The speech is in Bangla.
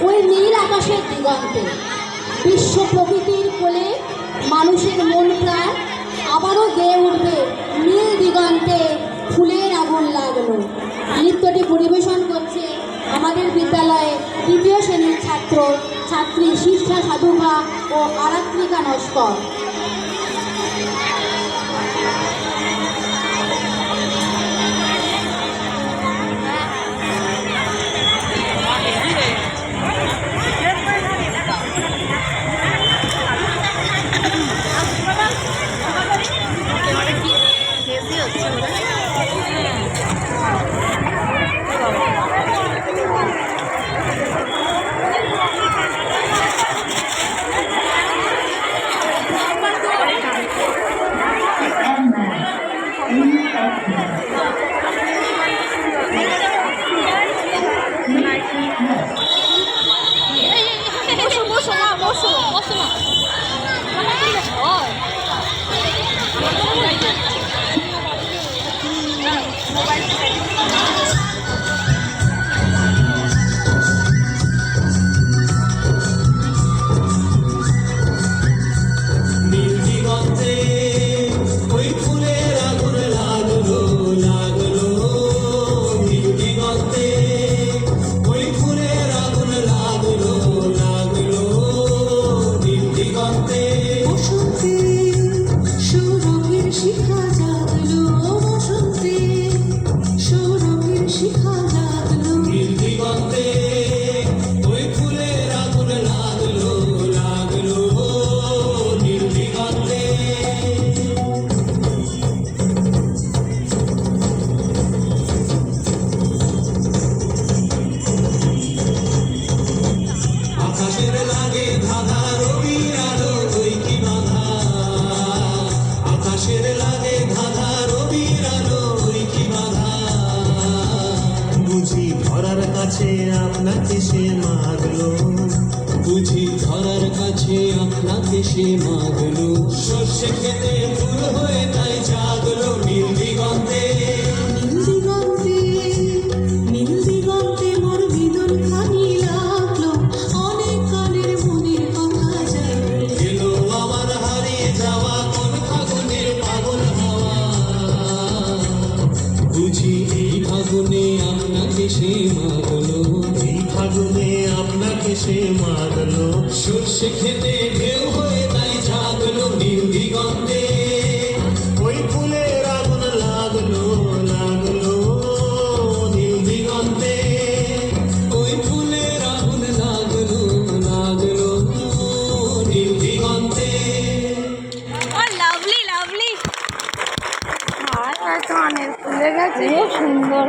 ওই নীল আকাশের দিগন্তে বিশ্ব প্রকৃতির কোলে মানুষের মন প্রাণ আবারও গেয়ে উঠবে নীল দিগন্তে ফুলের আগুন লাগলো। নৃত্যটি পরিবেশন করছে আমাদের বিদ্যালয়ে তৃতীয় শ্রেণীর ছাত্র ছাত্রী শিষ্টা সাধুভা ও আরাত্রিকা নস্কর। আপনাকে সে মাগলো, বুঝি ধরার কাছে আপনাকে সে মাগলো। সর্ষে খেতে ফুল হয়ে তাই জাগলো নীল দিগন্তে। নীল দিগন্তে, নীল দিগন্তে মোর বিদন খানি লাগলো, অনেক কালের মনের কথা জাগলো। এলো আমার হারিয়ে যাওয়া কোন ফাগুনের পাগল হাওয়া, বুঝি এই ফাগুনে আপনাকে সে মাগলো, এই ফাগুনে আপনাকে সে মাগলো। সর্ষে খেতে ঢেউ হয়ে তাই জাগলো নীল দিগন্তে। ওই ফুলের আগুন লাগলো লাগলো নীল দিগন্তে। ওই ফুলের আগুন লাগলো লাগলো নীল দিগন্তে। Lovely lovely. আর কানের খুলে গেছে, সুন্দর।